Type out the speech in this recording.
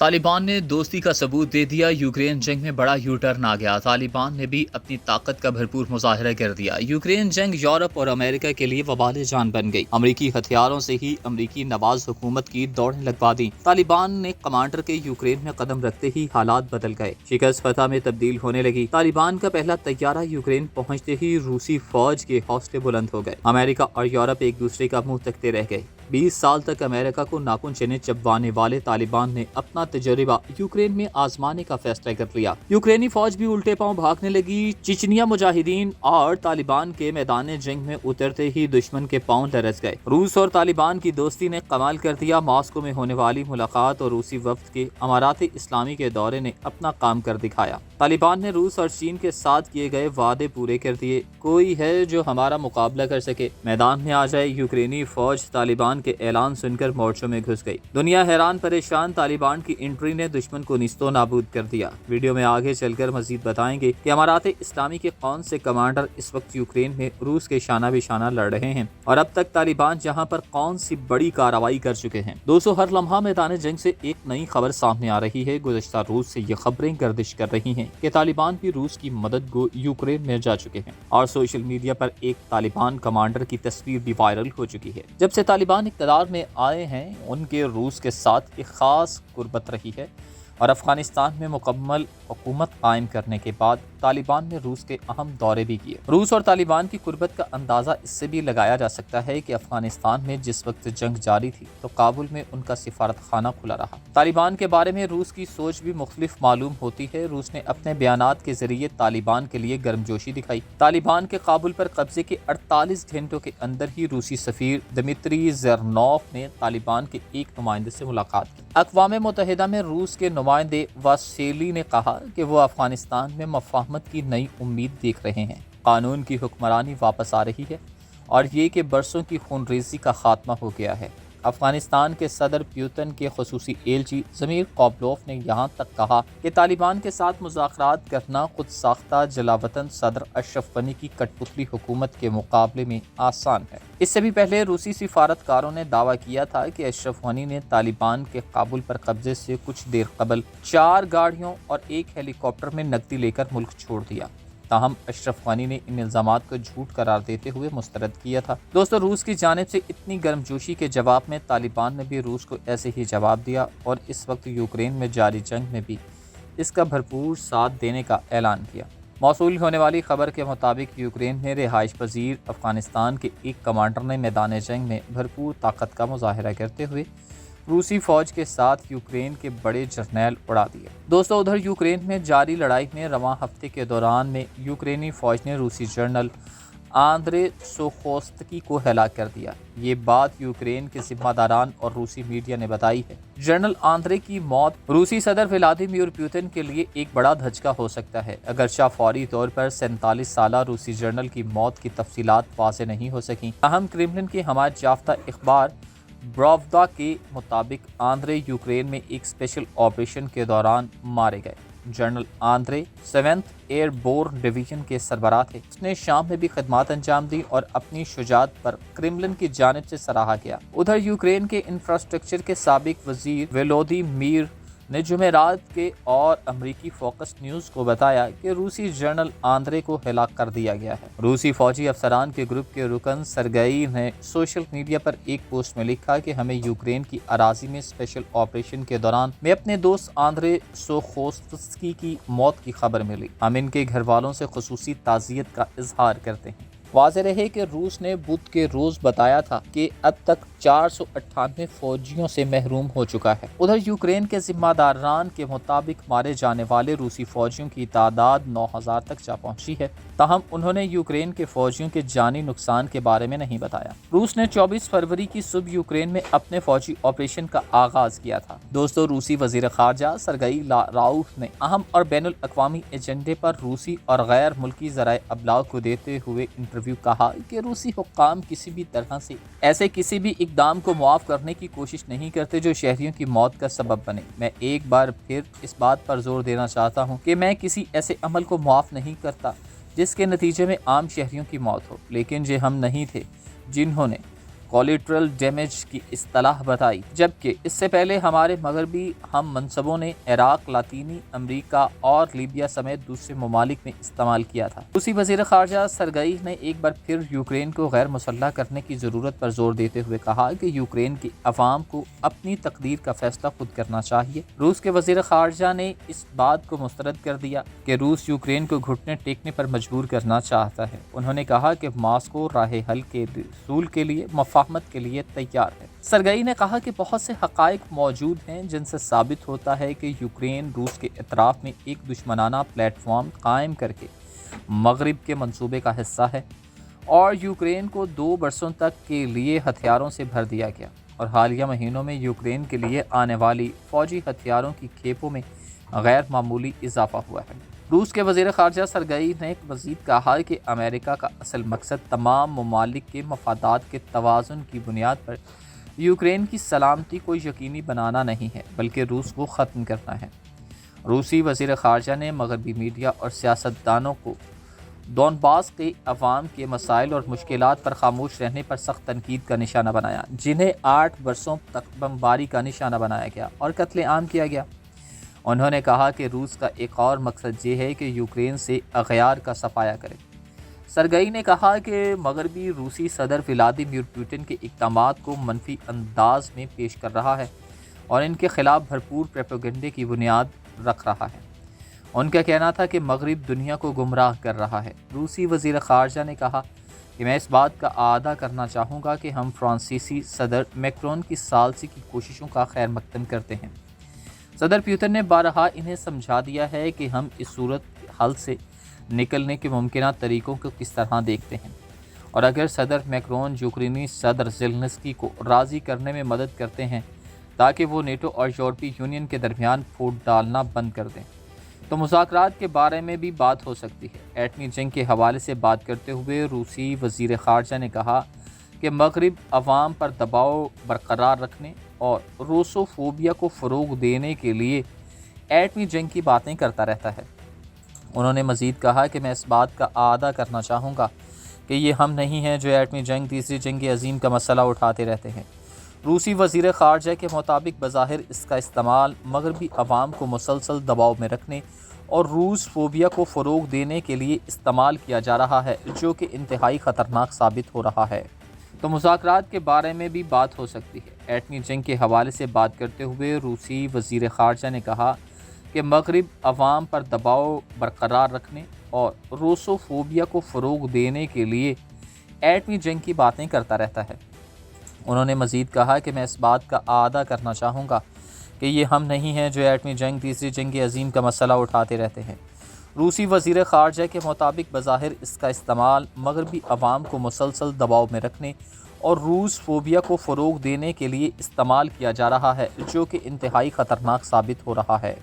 طالبان نے دوستی کا ثبوت دے دیا، یوکرین جنگ میں بڑا یو ٹرن آ گیا، طالبان نے بھی اپنی طاقت کا بھرپور مظاہرہ کر دیا، یوکرین جنگ یورپ اور امریکہ کے لیے وبال جان بن گئی، امریکی ہتھیاروں سے ہی امریکی نواز حکومت کی دوڑیں لگوا دیں، طالبان نے کمانڈر کے یوکرین میں قدم رکھتے ہی حالات بدل گئے، شکست فتح میں تبدیل ہونے لگی، طالبان کا پہلا طیارہ یوکرین پہنچتے ہی روسی فوج کے حوصلے بلند ہو گئے، امریکہ اور یورپ ایک دوسرے کا منہ تکتے رہ گئے، 20 سال تک امریکہ کو ناخن چنے چبوانے والے طالبان نے اپنا تجربہ یوکرین میں آزمانے کا فیصلہ کر لیا، یوکرینی فوج بھی الٹے پاؤں بھاگنے لگی، چچنیا مجاہدین اور طالبان کے میدان جنگ میں اترتے ہی دشمن کے پاؤں لرز گئے، روس اور طالبان کی دوستی نے کمال کر دیا، ماسکو میں ہونے والی ملاقات اور روسی وفد کے امارات اسلامی کے دورے نے اپنا کام کر دکھایا، طالبان نے روس اور چین کے ساتھ کیے گئے وعدے پورے کر دیے، کوئی ہے جو ہمارا مقابلہ کر سکے، میدان میں آ جائے، یوکرینی فوج طالبان کے اعلان سن کر مورچوں میں گھس گئی، دنیا حیران پریشان، طالبان کی انٹری نے دشمن کو نیست و نابود کر دیا، ویڈیو میں آگے چل کر مزید بتائیں گے کہ امارات اسلامی کے کون سے کمانڈر اس وقت یوکرین میں روس کے شانہ بشانہ لڑ رہے ہیں اور اب تک طالبان جہاں پر کون سی بڑی کارروائی کر چکے ہیں۔ دوستو، ہر لمحہ میدان جنگ سے ایک نئی خبر سامنے آ رہی ہے، گزشتہ روز سے یہ خبریں گردش کر رہی ہیں کہ طالبان بھی روس کی مدد کو یوکرین میں جا چکے ہیں اور سوشل میڈیا پر ایک طالبان کمانڈر کی تصویر بھی وائرل ہو چکی ہے، جب سے طالبان اقتدار میں آئے ہیں ان کے روس کے ساتھ ایک خاص قربت رہی ہے اور افغانستان میں مکمل حکومت قائم کرنے کے بعد طالبان نے روس کے اہم دورے بھی کیے، روس اور طالبان کی قربت کا اندازہ اس سے بھی لگایا جا سکتا ہے کہ افغانستان میں جس وقت جنگ جاری تھی تو کابل میں ان کا سفارت خانہ کھلا رہا، طالبان کے بارے میں روس کی سوچ بھی مختلف معلوم ہوتی ہے، روس نے اپنے بیانات کے ذریعے طالبان کے لیے گرمجوشی دکھائی، طالبان کے کابل پر قبضے کے 48 گھنٹوں کے اندر ہی روسی سفیر دمتری زرنوف نے طالبان کے ایک نمائندے سے ملاقات کی، اقوام متحدہ میں روس کے نمائندے واسیلی نے کہا کہ وہ افغانستان میں مفاہمت کی نئی امید دیکھ رہے ہیں، قانون کی حکمرانی واپس آ رہی ہے اور یہ کہ برسوں کی خون ریزی کا خاتمہ ہو گیا ہے، افغانستان کے صدر پیوتن کے خصوصی ایلچی ضمیر قابلوف نے یہاں تک کہا کہ طالبان کے ساتھ مذاکرات کرنا خود ساختہ جلاوطن صدر اشرف غنی کی کٹ پتلی حکومت کے مقابلے میں آسان ہے، اس سے بھی پہلے روسی سفارتکاروں نے دعویٰ کیا تھا کہ اشرف غنی نے طالبان کے کابل پر قبضے سے کچھ دیر قبل 4 گاڑیوں اور ایک ہیلی کاپٹر میں نقدی لے کر ملک چھوڑ دیا، تاہم اشرف غنی نے ان الزامات کو جھوٹ قرار دیتے ہوئے مسترد کیا تھا۔ دوستو، روس کی جانب سے اتنی گرمجوشی کے جواب میں طالبان نے بھی روس کو ایسے ہی جواب دیا اور اس وقت یوکرین میں جاری جنگ میں بھی اس کا بھرپور ساتھ دینے کا اعلان کیا۔ موصول ہونے والی خبر کے مطابق یوکرین میں رہائش پذیر افغانستان کے ایک کمانڈر نے میدان جنگ میں بھرپور طاقت کا مظاہرہ کرتے ہوئے روسی فوج کے ساتھ یوکرین کے بڑے جرنیل اڑا دیے۔ دوستو، ادھر یوکرین میں جاری لڑائی میں رواں ہفتے کے دوران میں یوکرینی فوج نے روسی جنرل آندرے سوخوستکی کو ہلاک کر دیا، یہ بات یوکرین کے ذمہ داران اور روسی میڈیا نے بتائی ہے، جنرل آندرے کی موت روسی صدر ولادیمیر پوتن کے لیے ایک بڑا دھچکا ہو سکتا ہے، اگرچہ فوری طور پر 47 سالہ روسی جنرل کی موت کی تفصیلات واضح نہیں ہو سکیں، تاہم کرملن کے حمایت یافتہ اخبار براودا کے مطابق آندرے یوکرین میں ایک اسپیشل آپریشن کے دوران مارے گئے، general Andre 7th airborne division کے سربراہ تھے، اس نے شام میں بھی خدمات انجام دی اور اپنی شجاعت پر کرملن کی جانب سے سراہا گیا۔ ادھر یوکرین کے انفراسٹرکچر کے سابق وزیر ولودیمیر نے جمعرات کے اور امریکی فوکس نیوز کو بتایا کہ روسی جنرل آندرے کو ہلاک کر دیا گیا ہے۔ روسی فوجی افسران کے گروپ کے رکن سرگئی نے سوشل میڈیا پر ایک پوسٹ میں لکھا کہ ہمیں یوکرین کی اراضی میں اسپیشل آپریشن کے دوران میں اپنے دوست آندرے سوخوستسکی کی موت کی خبر ملی، ہم ان کے گھر والوں سے خصوصی تعزیت کا اظہار کرتے ہیں۔ واضح رہے کہ روس نے بدھ کے روز بتایا تھا کہ اب تک 498 فوجیوں سے محروم ہو چکا ہے۔ ادھر یوکرین کے ذمہ داران کے مطابق مارے جانے والے روسی فوجیوں کی تعداد 9000 تک جا پہنچی ہے، تاہم انہوں نے یوکرین کے فوجیوں کے جانی نقصان کے بارے میں نہیں بتایا۔ روس نے 24 فروری کی صبح یوکرین میں اپنے فوجی آپریشن کا آغاز کیا تھا۔ دوستو، روسی وزیر خارجہ سرگئی لاروف نے اہم اور بین الاقوامی ایجنڈے پر روسی اور غیر ملکی ذرائع ابلاغ کو دیتے ہوئے انٹرویو کہا کہ روسی حکام کسی بھی طرح سے ایسے کسی بھی اقدام کو معاف کرنے کی کوشش نہیں کرتے جو شہریوں کی موت کا سبب بنے۔ میں ایک بار پھر اس بات پر زور دینا چاہتا ہوں کہ میں کسی ایسے عمل کو معاف نہیں کرتا جس کے نتیجے میں عام شہریوں کی موت ہو، لیکن یہ ہم نہیں تھے جنہوں نے کولیٹرل ڈیمیج کی اصطلاح بتائی، جبکہ اس سے پہلے ہمارے مغربی ہم منصبوں نے عراق، لاطینی امریکہ اور لیبیا سمیت دوسرے ممالک میں استعمال کیا تھا۔ روسی وزیر خارجہ سرگئی نے ایک بار پھر یوکرین کو غیر مسلح کرنے کی ضرورت پر زور دیتے ہوئے کہا کہ یوکرین کے عوام کو اپنی تقدیر کا فیصلہ خود کرنا چاہیے۔ روس کے وزیر خارجہ نے اس بات کو مسترد کر دیا کہ روس یوکرین کو گھٹنے ٹیکنے پر مجبور کرنا چاہتا ہے۔ انہوں نے کہا کہ ماسکو راہ حل کے حصول کے لیے مفاہمت کے لیے تیار ہے۔ سرگئی نے کہا کہ بہت سے حقائق موجود ہیں جن سے ثابت ہوتا ہے کہ یوکرین روس کے اطراف میں ایک دشمنانہ پلیٹ فارم قائم کر کے مغرب کے منصوبے کا حصہ ہے، اور یوکرین کو 2 برسوں تک کے لیے ہتھیاروں سے بھر دیا گیا، اور حالیہ مہینوں میں یوکرین کے لیے آنے والی فوجی ہتھیاروں کی کھیپوں میں غیر معمولی اضافہ ہوا ہے۔ روس کے وزیر خارجہ سرگئی نے مزید کہا کہ امریکہ کا اصل مقصد تمام ممالک کے مفادات کے توازن کی بنیاد پر یوکرین کی سلامتی کو یقینی بنانا نہیں ہے، بلکہ روس کو ختم کرنا ہے۔ روسی وزیر خارجہ نے مغربی میڈیا اور سیاستدانوں کو دونباس کے عوام کے مسائل اور مشکلات پر خاموش رہنے پر سخت تنقید کا نشانہ بنایا، جنہیں 8 برسوں تک بمباری کا نشانہ بنایا گیا اور قتل عام کیا گیا۔ انہوں نے کہا کہ روس کا ایک اور مقصد یہ ہے کہ یوکرین سے اغیار کا صفایا کرے۔ سرگئی نے کہا کہ مغربی روسی صدر ولادیمیر پوٹن کے اقدامات کو منفی انداز میں پیش کر رہا ہے اور ان کے خلاف بھرپور پروپیگنڈے کی بنیاد رکھ رہا ہے۔ ان کا کہنا تھا کہ مغرب دنیا کو گمراہ کر رہا ہے۔ روسی وزیر خارجہ نے کہا کہ میں اس بات کا اعادہ کرنا چاہوں گا کہ ہم فرانسیسی صدر میکرون کی ثالثی کی کوششوں کا خیر مقدم کرتے ہیں۔ صدر پوتن نے بارہا انہیں سمجھا دیا ہے کہ ہم اس صورت حل سے نکلنے کے ممکنہ طریقوں کو کس طرح دیکھتے ہیں، اور اگر صدر میکرون یوکرینی صدر زیلنسکی کو راضی کرنے میں مدد کرتے ہیں تاکہ وہ نیٹو اور یورپی یونین کے درمیان پھوٹ ڈالنا بند کر دیں، تو مذاکرات کے بارے میں بھی بات ہو سکتی ہے۔ ایٹمی جنگ کے حوالے سے بات کرتے ہوئے روسی وزیر خارجہ نے کہا کہ مغرب عوام پر دباؤ برقرار رکھنے اور روسوفوبیا کو فروغ دینے کے لیے ایٹمی جنگ کی باتیں کرتا رہتا ہے۔ انہوں نے مزید کہا کہ میں اس بات کا اعادہ کرنا چاہوں گا کہ یہ ہم نہیں ہیں جو ایٹمی جنگ، تیسری جنگ عظیم کا مسئلہ اٹھاتے رہتے ہیں۔ روسی وزیر خارجہ کے مطابق بظاہر اس کا استعمال مغربی عوام کو مسلسل دباؤ میں رکھنے اور روس فوبیا کو فروغ دینے کے لیے استعمال کیا جا رہا ہے، جو کہ انتہائی خطرناک ثابت ہو رہا ہے۔ تو مذاکرات کے بارے میں بھی بات ہو سکتی ہے۔ ایٹمی جنگ کے حوالے سے بات کرتے ہوئے روسی وزیر خارجہ نے کہا کہ مغرب عوام پر دباؤ برقرار رکھنے اور روسوفوبیا کو فروغ دینے کے لیے ایٹمی جنگ کی باتیں کرتا رہتا ہے۔ انہوں نے مزید کہا کہ میں اس بات کا اعادہ کرنا چاہوں گا کہ یہ ہم نہیں ہیں جو ایٹمی جنگ، تیسری جنگ عظیم کا مسئلہ اٹھاتے رہتے ہیں۔ روسی وزیر خارجہ کے مطابق بظاہر اس کا استعمال مغربی عوام کو مسلسل دباؤ میں رکھنے اور روس فوبیا کو فروغ دینے کے لیے استعمال کیا جا رہا ہے، جو کہ انتہائی خطرناک ثابت ہو رہا ہے۔